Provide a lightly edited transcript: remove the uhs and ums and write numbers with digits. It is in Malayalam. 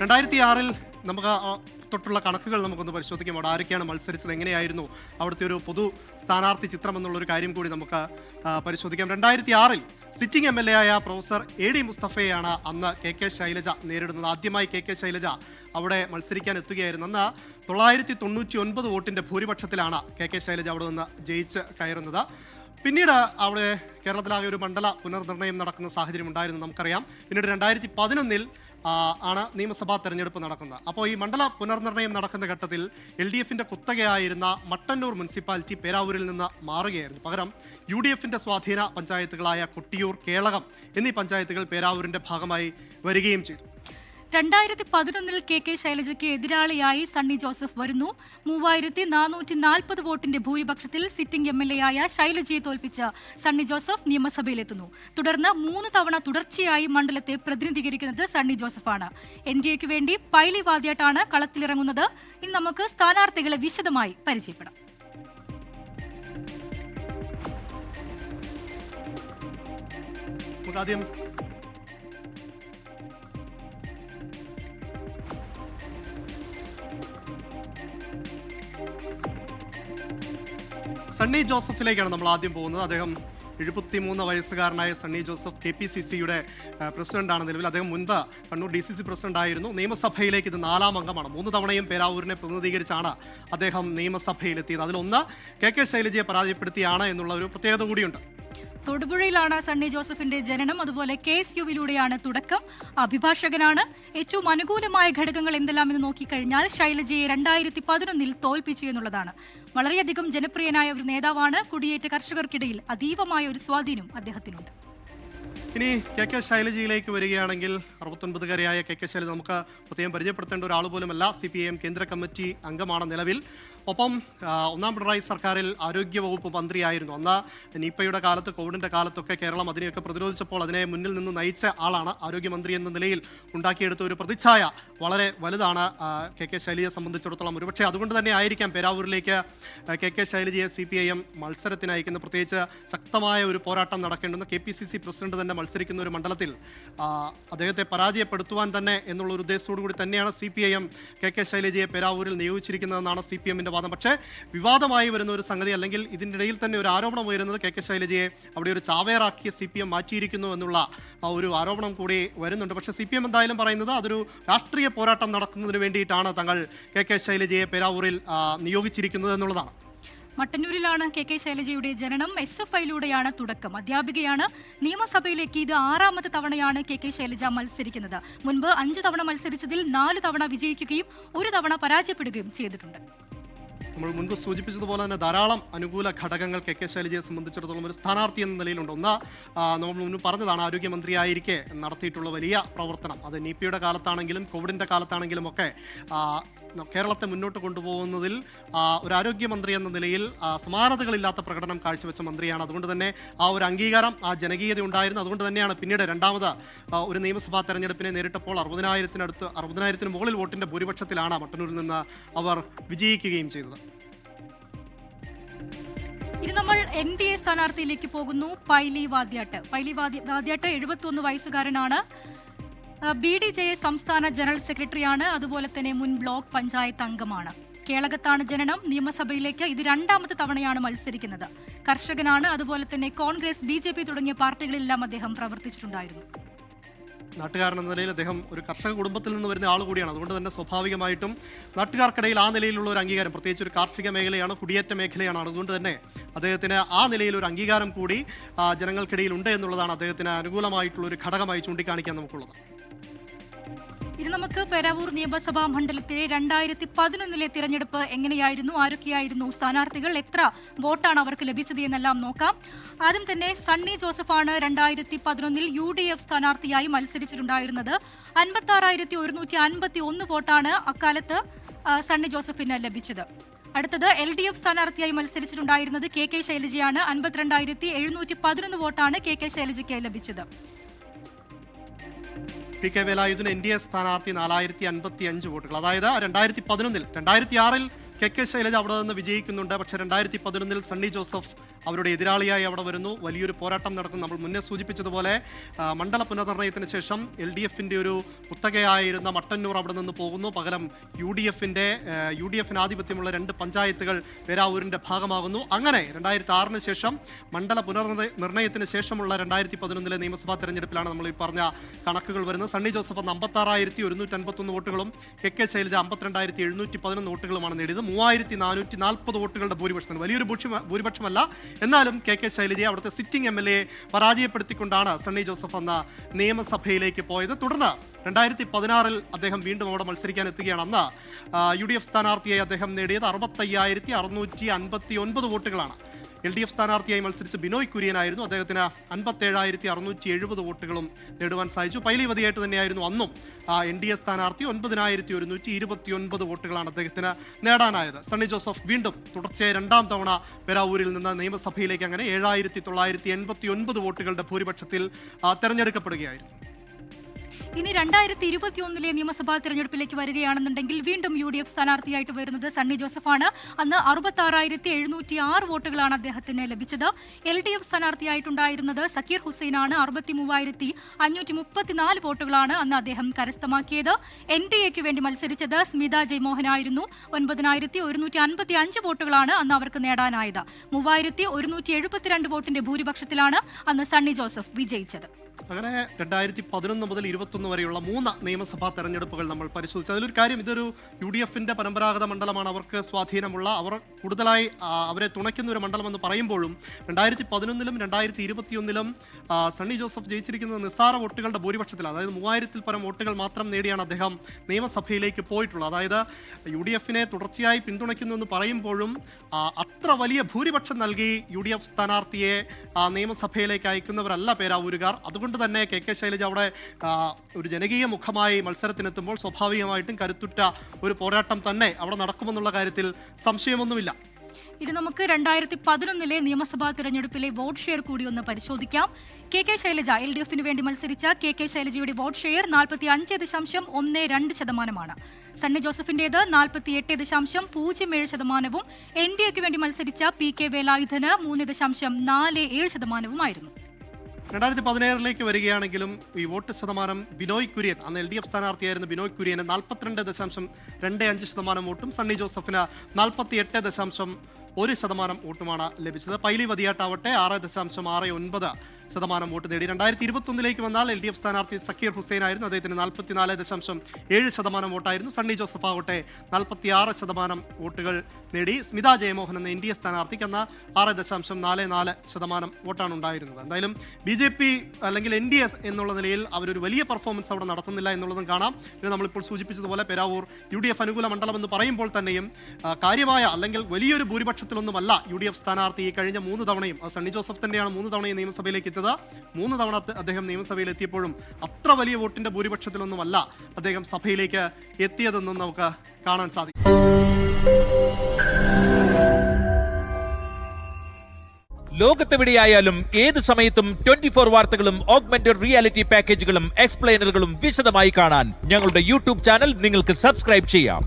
2006 നമുക്ക് തൊട്ടുള്ള കണക്കുകൾ നമുക്കൊന്ന് പരിശോധിക്കാം. അവിടെ ആരൊക്കെയാണ് മത്സരിച്ചത്, എങ്ങനെയായിരുന്നു അവിടുത്തെ ഒരു പൊതു സ്ഥാനാർത്ഥി ചിത്രം എന്നുള്ളൊരു കാര്യം കൂടി നമുക്ക് പരിശോധിക്കാം. 2006 സിറ്റിംഗ് MLA ആയ പ്രൊഫസർ AD മുസ്തഫയെയാണ് അന്ന് KK ശൈലജ നേരിടുന്നത്. ആദ്യമായി KK ശൈലജ അവിടെ മത്സരിക്കാൻ എത്തുകയായിരുന്നു. അന്ന് 999 വോട്ടിന്റെ ഭൂരിപക്ഷത്തിലാണ് KK ശൈലജ അവിടെ നിന്ന് ജയിച്ച് കയറുന്നത്. പിന്നീട് അവിടെ കേരളത്തിലാകെ ഒരു മണ്ഡല പുനർനിർണ്ണയം നടക്കുന്ന സാഹചര്യം ഉണ്ടായിരുന്നു, നമുക്കറിയാം. പിന്നീട് 2011 ആണ് നിയമസഭാ തെരഞ്ഞെടുപ്പ് നടക്കുന്നത്. അപ്പോൾ ഈ മണ്ഡല പുനർനിർണ്ണയം നടക്കുന്ന ഘട്ടത്തിൽ LDFന്റെ കുത്തകയായിരുന്ന മട്ടന്നൂർ മുനിസിപ്പാലിറ്റി പേരാവൂരിൽ നിന്ന് മാറുകയായിരുന്നു. പകരം UDFന്റെ സ്വാധീന പഞ്ചായത്തുകളായ കൊട്ടിയൂർ, കേളകം എന്നീ പഞ്ചായത്തുകൾ പേരാവൂരിന്റെ ഭാഗമായി വരികയും ചെയ്തു. 2011 KK ശൈലജയ്ക്ക് എതിരാളിയായി സണ്ണി ജോസഫ് വരുന്നു. 3440 വോട്ടിന്റെ ഭൂരിപക്ഷത്തിൽ സിറ്റിംഗ് MLA ആയ ശൈലജയെ തോൽപ്പിച്ച സണ്ണി ജോസഫ് നിയമസഭയിലെത്തുന്നു. തുടർന്ന് 3 തവണ തുടർച്ചയായി മണ്ഡലത്തെ പ്രതിനിധീകരിക്കുന്നത് സണ്ണി ജോസഫാണ്. NDAക്ക് വേണ്ടി പൈലി വാദ്യാട്ടാണ് കളത്തിലിറങ്ങുന്നത്. ഇനി നമുക്ക് സ്ഥാനാർത്ഥികളെ വിശദമായി പരിചയപ്പെടാം. ആദ്യം സണ്ണി ജോസഫിലേക്കാണ് നമ്മൾ ആദ്യം പോകുന്നത്. അദ്ദേഹം 73 വയസ്സുകാരനായ സണ്ണി ജോസഫ് KPCCയുടെ പ്രസിഡന്റാണ് നിലവിൽ. അദ്ദേഹം മുൻപ് കണ്ണൂർ DCC പ്രസിഡന്റ് ആയിരുന്നു. നിയമസഭയിലേക്ക് ഇത് 4ാം അംഗമാണ്. 3 തവണയും പേരാവൂരിനെ പ്രതിനിധീകരിച്ചാണ് അദ്ദേഹം നിയമസഭയിലെത്തിയത്. അതിലൊന്ന് KK ശൈലജയെ പരാജയപ്പെടുത്തിയാണ് എന്നുള്ള ഒരു പ്രത്യേകത കൂടിയുണ്ട്. തൊടുപുഴയിലാണ് സണ്ണി ജോസഫിന്റെ ജനനം. അതുപോലെ KSUവിലൂടെയാണ് തുടക്കം. അഭിഭാഷകനാണ്. ഏറ്റവും അനുകൂലമായ ഘടകങ്ങൾ എന്തെല്ലാമെന്ന് നോക്കിക്കഴിഞ്ഞാൽ ശൈലജയെ 2011 തോൽപ്പിച്ചു എന്നുള്ളതാണ്. വളരെയധികം ജനപ്രിയനായ ഒരു നേതാവാണ്. കുടിയേറ്റ കർഷകർക്കിടയിൽ അതീവമായ ഒരു സ്വാധീനം അദ്ദേഹത്തിനുണ്ട്. ഇനി KK ശൈലജയിലേക്ക് വരികയാണെങ്കിൽ 69-കാരിയായ KK ശൈലജ നമുക്ക് പ്രത്യേകം പരിചയപ്പെടുത്തേണ്ട ഒരാൾ പോലുമല്ല. CPIM കേന്ദ്ര കമ്മിറ്റി അംഗമാണ് നിലവിൽ. ഒപ്പം ഒന്നാം പിണറായി സർക്കാരിൽ ആരോഗ്യവകുപ്പ് മന്ത്രിയായിരുന്നു. അന്ന് നിപ്പയുടെ കാലത്ത്, കോവിഡിൻ്റെ കാലത്തൊക്കെ കേരളം അതിനെയൊക്കെ പ്രതിരോധിച്ചപ്പോൾ അതിനെ മുന്നിൽ നിന്ന് നയിച്ച ആളാണ്. ആരോഗ്യമന്ത്രി എന്ന നിലയിൽ ഉണ്ടാക്കിയെടുത്ത ഒരു പ്രതിച്ഛായ വളരെ വലുതാണ് KK ശൈലജയെ സംബന്ധിച്ചിടത്തോളം. ഒരുപക്ഷെ അതുകൊണ്ട് തന്നെ ആയിരിക്കാം പേരാവൂരിലേക്ക് KK ശൈലജയെ CPIM മത്സരത്തിന് അയക്കുന്നത്. പ്രത്യേകിച്ച് ശക്തമായ ഒരു പോരാട്ടം നടക്കേണ്ടുന്ന KPCC പ്രസിഡന്റ് തന്നെ മത്സരിക്കുന്ന ഒരു മണ്ഡലത്തിൽ അദ്ദേഹത്തെ പരാജയപ്പെടുത്തുവാൻ തന്നെ എന്നുള്ള ഒരു ഉദ്ദേശത്തോടു കൂടി തന്നെയാണ് CPIM KK ശൈലജയെ പേരാവൂരിൽ നിയോഗിച്ചിരിക്കുന്നതെന്നാണ് CPMന്റെ വാദം. പക്ഷേ വിവാദമായി വരുന്ന ഒരു സംഗതി, അല്ലെങ്കിൽ ഇതിൻ്റെ ഇടയിൽ തന്നെ ഒരു ആരോപണം ഉയരുന്നത് KK ശൈലജയെ അവിടെ ഒരു ചാവേറാക്കിയ CPM മാറ്റിയിരിക്കുന്നു എന്നുള്ള ഒരു ആരോപണം കൂടി വരുന്നുണ്ട്. പക്ഷേ CPM എന്തായാലും പറയുന്നത് അതൊരു രാഷ്ട്രീയ പോരാട്ടം നടത്തുന്നതിന് വേണ്ടിയിട്ടാണ് തങ്ങൾ KK ശൈലജയെ പേരാവൂരിൽ നിയോഗിച്ചിരിക്കുന്നത് എന്നുള്ളതാണ്. മട്ടന്നൂരിലാണ് KK ശൈലജയുടെ ജനനം. SFIയിലൂടെയാണ് തുടക്കം. അധ്യാപികയാണ്. നിയമസഭയിലേക്ക് ഇത് 6ാമത്തെ തവണയാണ് KK ശൈലജ മത്സരിക്കുന്നത്. മുൻപ് 5 തവണ മത്സരിച്ചതിൽ 4 തവണ വിജയിക്കുകയും 1 തവണ പരാജയപ്പെടുകയും ചെയ്തിട്ടുണ്ട്. നമ്മൾ മുൻപ് സൂചിപ്പിച്ചതുപോലെ തന്നെ ധാരാളം അനുകൂല ഘടകങ്ങൾ KK ശൈലജയെ സംബന്ധിച്ചിടത്തോളം ഒരു സ്ഥാനാർത്ഥി എന്ന നിലയിലുണ്ട്. ഒന്ന്, നമ്മൾ മുൻപ് പറഞ്ഞതാണ്, ആരോഗ്യമന്ത്രിയായിരിക്കെ നടത്തിയിട്ടുള്ള വലിയ പ്രവർത്തനം. അത് നിപയുടെ കാലത്താണെങ്കിലും കോവിഡിൻ്റെ കാലത്താണെങ്കിലും ഒക്കെ കേരളത്തെ മുന്നോട്ട് കൊണ്ടുപോകുന്നതിൽ ഒരു ആരോഗ്യമന്ത്രി എന്ന നിലയിൽ സമാനതകളില്ലാത്ത പ്രകടനം കാഴ്ചവെച്ച മന്ത്രിയാണ്. അതുകൊണ്ട് തന്നെ ആ ഒരു അംഗീകാരം, ആ ജനകീയത ഉണ്ടായിരുന്നു. അതുകൊണ്ട് തന്നെയാണ് പിന്നീട് രണ്ടാമത് ഒരു നിയമസഭാ തെരഞ്ഞെടുപ്പിനെ നേരിട്ടപ്പോൾ 60,000 മുകളിൽ വോട്ടിൻ്റെ ഭൂരിപക്ഷത്തിലാണ് മട്ടന്നൂരിൽ നിന്ന് അവർ വിജയിക്കുകയും ചെയ്തത്. ഇനി നമ്മൾ NDA സ്ഥാനാർത്ഥിയിലേക്ക് പോകുന്നു. പൈലി വാദ്യാട്ട് 71 വയസ്സുകാരനാണ്. BDJS സംസ്ഥാന ജനറൽ സെക്രട്ടറിയാണ്. അതുപോലെ തന്നെ മുൻ ബ്ലോക്ക് പഞ്ചായത്ത് അംഗമാണ്. കേളകത്താണ് ജനനം. നിയമസഭയിലേക്ക് ഇത് 2ാമത്തെ തവണയാണ് മത്സരിക്കുന്നത്. കർഷകനാണ്. അതുപോലെ തന്നെ കോൺഗ്രസ്, BJP തുടങ്ങിയ പാർട്ടികളിലെല്ലാം അദ്ദേഹം പ്രവർത്തിച്ചിട്ടുണ്ടായിരുന്നു. നാട്ടുകാരൻ എന്ന നിലയിൽ അദ്ദേഹം ഒരു കർഷക കുടുംബത്തിൽ നിന്ന് വരുന്ന ആൾ കൂടിയാണ്. അതുകൊണ്ട് തന്നെ സ്വാഭാവികമായിട്ടും നാട്ടുകാർക്കിടയിൽ ആ നിലയിലുള്ള ഒരു അംഗീകാരം, പ്രത്യേകിച്ച് ഒരു കാർഷിക മേഖലയാണ്, കുടിയേറ്റ മേഖലയാണ്. അതുകൊണ്ട് തന്നെ അദ്ദേഹത്തിന് ആ നിലയിൽ ഒരു അംഗീകാരം കൂടി ജനങ്ങൾക്കിടയിൽ ഉണ്ട് എന്നുള്ളതാണ് അദ്ദേഹത്തിന് അനുകൂലമായിട്ടുള്ള ഒരു ഘടകമായി ചൂണ്ടിക്കാണിക്കാൻ നമുക്കുള്ളത്. ഇനി നമുക്ക് പേരാവൂർ നിയമസഭാ മണ്ഡലത്തിലെ 2011 തിരഞ്ഞെടുപ്പ് എങ്ങനെയായിരുന്നു, ആരൊക്കെയായിരുന്നു സ്ഥാനാർത്ഥികൾ, എത്ര വോട്ടാണ് അവർക്ക് ലഭിച്ചത് എന്നെല്ലാം നോക്കാം. ആദ്യം തന്നെ സണ്ണി ജോസഫാണ് 2011 UDF സ്ഥാനാർത്ഥിയായി മത്സരിച്ചിട്ടുണ്ടായിരുന്നത്. 56,151 വോട്ടാണ് അക്കാലത്ത് സണ്ണി ജോസഫിന് ലഭിച്ചത്. അടുത്തത് LDF സ്ഥാനാർത്ഥിയായി മത്സരിച്ചിട്ടുണ്ടായിരുന്നത് KK ശൈലജയാണ്. 52,711 വോട്ടാണ് KK ശൈലജയ്ക്ക് ലഭിച്ചത്. PK വേലായുധന് NDA സ്ഥാനാർത്ഥി 4055 വോട്ടുകൾ. അതായത് 2011 2006 KK ശൈലജ അവിടെ നിന്ന് വിജയിക്കുന്നുണ്ട്. പക്ഷേ 2011 സണ്ണി ജോസഫ് അവരുടെ എതിരാളിയായി അവിടെ വരുന്നു. വലിയൊരു പോരാട്ടം നടക്കുന്നു. നമ്മൾ മുന്നേ സൂചിപ്പിച്ചതുപോലെ മണ്ഡല പുനർനിർണയത്തിന് ശേഷം LDFന്റെ ഒരു കുത്തകയായിരുന്ന മട്ടന്നൂർ അവിടെ നിന്ന് പോകുന്നു. പകരം UDFന് ആധിപത്യമുള്ള 2 പഞ്ചായത്തുകൾ പേരാവൂരിന്റെ ഭാഗമാകുന്നു. അങ്ങനെ 2006 ശേഷം മണ്ഡല പുനർനിർണയത്തിന് ശേഷമുള്ള 2011 നിയമസഭാ തെരഞ്ഞെടുപ്പിലാണ് നമ്മൾ ഈ പറഞ്ഞ കണക്കുകൾ വരുന്നത്. സണ്ണി ജോസഫ് 56,151 വോട്ടുകളും KK ശൈലജ 52,711 വോട്ടുകളുമാണ് നേടിയത്. 3,440 വോട്ടുകളുടെ ഭൂരിപക്ഷത്തിന് വലിയൊരു ഭൂരിപക്ഷമല്ല. എന്നാലും KK ശൈലജയെ അവിടുത്തെ സിറ്റിംഗ് MLA പരാജയപ്പെടുത്തിക്കൊണ്ടാണ് സണ്ണി ജോസഫ് എന്ന നിയമസഭയിലേക്ക് പോയത്. തുടർന്ന് 2016 അദ്ദേഹം വീണ്ടും അവിടെ മത്സരിക്കാൻ എത്തുകയാണ്. അന്ന് UDF സ്ഥാനാർത്ഥിയായി അദ്ദേഹം നേടിയത് 65,659 വോട്ടുകളാണ്. LDF സ്ഥാനാർത്ഥിയായി മത്സരിച്ച് ബിനോയ് കുര്യനായിരുന്നു. അദ്ദേഹത്തിന് 57,670 വോട്ടുകളും നേടുവാൻ സാധിച്ചു. പൈലിവതിയായിട്ട് തന്നെയായിരുന്നു അന്നും NDA സ്ഥാനാർത്ഥി. 9,129 വോട്ടുകളാണ് അദ്ദേഹത്തിന് നേടാനായത്. സണ്ണി ജോസഫ് വീണ്ടും തുടർച്ചയായ 2ാം തവണ പേരാവൂരിൽ നിന്ന് നിയമസഭയിലേക്ക് അങ്ങനെ 7,989 വോട്ടുകളുടെ ഭൂരിപക്ഷത്തിൽ തെരഞ്ഞെടുക്കപ്പെടുകയായിരുന്നു. ഇനി 2021 നിയമസഭാ തെരഞ്ഞെടുപ്പിലേക്ക് വരികയാണെന്നുണ്ടെങ്കിൽ വീണ്ടും UDF സ്ഥാനാർത്ഥിയായിട്ട് വരുന്നത് സണ്ണി ജോസഫാണ്. അന്ന് 66,706 വോട്ടുകളാണ് അദ്ദേഹത്തിന് ലഭിച്ചത്. LDF സ്ഥാനാർത്ഥിയായിട്ടുണ്ടായിരുന്നത് സക്കീർ ഹുസൈനാണ്. 63,534 വോട്ടുകളാണ് അന്ന് അദ്ദേഹം കരസ്ഥമാക്കിയത്. NDAക്ക് വേണ്ടി മത്സരിച്ചത് സ്മിത ജയമോഹനായിരുന്നു. 9,155 വോട്ടുകളാണ് അന്ന് അവർക്ക് നേടാനായത്. 3,172 വോട്ടിന്റെ ഭൂരിപക്ഷത്തിലാണ് അന്ന് സണ്ണി ജോസഫ് വിജയിച്ചത്. അങ്ങനെ 2011 മുതൽ 2021 വരെയുള്ള 3 നിയമസഭാ തെരഞ്ഞെടുപ്പുകൾ നമ്മൾ പരിശോധിച്ചു. അതിലൊരു കാര്യം, ഇതൊരു UDFന്റെ പരമ്പരാഗത മണ്ഡലമാണ്. അവർക്ക് സ്വാധീനമുള്ള, അവർ കൂടുതലായി അവരെ തുണയ്ക്കുന്ന ഒരു മണ്ഡലം എന്ന് പറയുമ്പോഴും 2011 2021 സണ്ണി ജോസഫ് ജയിച്ചിരിക്കുന്നത് നിസ്സാര വോട്ടുകളുടെ ഭൂരിപക്ഷത്തിൽ, അതായത് 3000-ൽ പരം വോട്ടുകൾ മാത്രം നേടിയാണ് അദ്ദേഹം നിയമസഭയിലേക്ക് പോയിട്ടുള്ളത്. അതായത് UDFനെ തുടർച്ചയായി പിന്തുണയ്ക്കുന്നു എന്ന് പറയുമ്പോഴും അത്ര വലിയ ഭൂരിപക്ഷം നൽകി UDF സ്ഥാനാർത്ഥിയെ നിയമസഭയിലേക്ക് അയക്കുന്നവരല്ല പേരാവൂരുകാർ. അതുകൊണ്ട് തന്നെ KK ശൈലജ അവിടെ ഒരു ജനകീയ മുഖമായി മത്സരത്തിനെത്തുമ്പോൾ സ്വാഭാവികമായിട്ടും കരുത്തുറ്റ ഒരു പോരാട്ടം തന്നെ അവിടെ നടക്കുമെന്നുള്ള കാര്യത്തിൽ സംശയമൊന്നുമില്ല. ഇനി നമുക്ക് 2011 നിയമസഭാ തെരഞ്ഞെടുപ്പിലെ വോട്ട് ഷെയർ കൂടി ഒന്ന് പരിശോധിക്കാം. KK ശൈലജ LDFന് വേണ്ടി മത്സരിച്ച KK ശൈലജയുടെ വോട്ട് ഷെയർ 45.12%. സണ്ണി ജോസഫിന്റേത് 48.07%. NDAക്ക് വേണ്ടി മത്സരിച്ച PK വേലായുധന് 3.47% 2017 വരികയാണെങ്കിലും ഈ വോട്ട് ശതമാനം ബിനോയ് കുര്യൻ, അന്ന് LDF സ്ഥാനാർത്ഥിയായിരുന്ന ബിനോയ് കുര്യന് 42.25% വോട്ടും സണ്ണി ജോസഫിന് 48.1% വോട്ടുമാണ് ലഭിച്ചത്. പൈലി വതിയാട്ടാവട്ടെ 6.69% വോട്ട് നേടി. 2021 വന്നാൽ LDF സ്ഥാനാർത്ഥി സക്കീർ ഹുസൈൻ ആയിരുന്നു. അദ്ദേഹത്തിന് 44.7% വോട്ടായിരുന്നു. സണ്ണി ജോസഫ് ആവട്ടെ 46% വോട്ടുകൾ നേടി. സ്മിത ജയമോഹൻ എന്ന NDA സ്ഥാനാർത്ഥിക്ക് എന്ന 6.44% വോട്ടാണ് ഉണ്ടായിരുന്നത്. എന്തായാലും BJP അല്ലെങ്കിൽ NDA എന്നുള്ള നിലയിൽ അവരൊരു വലിയ പെർഫോമൻസ് അവിടെ നടത്തുന്നില്ല എന്നുള്ളതും കാണാം. ഇത് നമ്മളിപ്പോൾ സൂചിപ്പിച്ചതുപോലെ പേരാവൂർ UDF അനുകൂല മണ്ഡലം എന്ന് പറയുമ്പോൾ തന്നെയും കാര്യമായ അല്ലെങ്കിൽ വലിയൊരു ഭൂരിപക്ഷത്തിലൊന്നുമല്ല UDF സ്ഥാനാർത്ഥി ഈ കഴിഞ്ഞ 3 തവണയും, സണ്ണി ജോസഫ് തന്നെയാണ് 3 തവണയും നിയമസഭയിലേക്ക് എത്തിയത്. 3 തവണ അദ്ദേഹം നിയമസഭയിൽ എത്തിയപ്പോഴും അത്ര വലിയ വോട്ടിന്റെ ഭൂരിപക്ഷത്തിലൊന്നുമല്ല അദ്ദേഹം സഭയിലേക്ക് എത്തിയതെന്നും നമുക്ക് കാണാൻ സാധിക്കും. ലോകത്തെവിടെയായാലും ഏത് സമയത്തും 24 വാർത്തകളും ഓഗ്മെന്റഡ് റിയാലിറ്റി പാക്കേജുകളും എക്സ്പ്ലെയിനറുകളും വിശദമായി കാണാൻ ഞങ്ങളുടെ YouTube ചാനൽ നിങ്ങൾക്ക് സബ്സ്ക്രൈബ് ചെയ്യാം.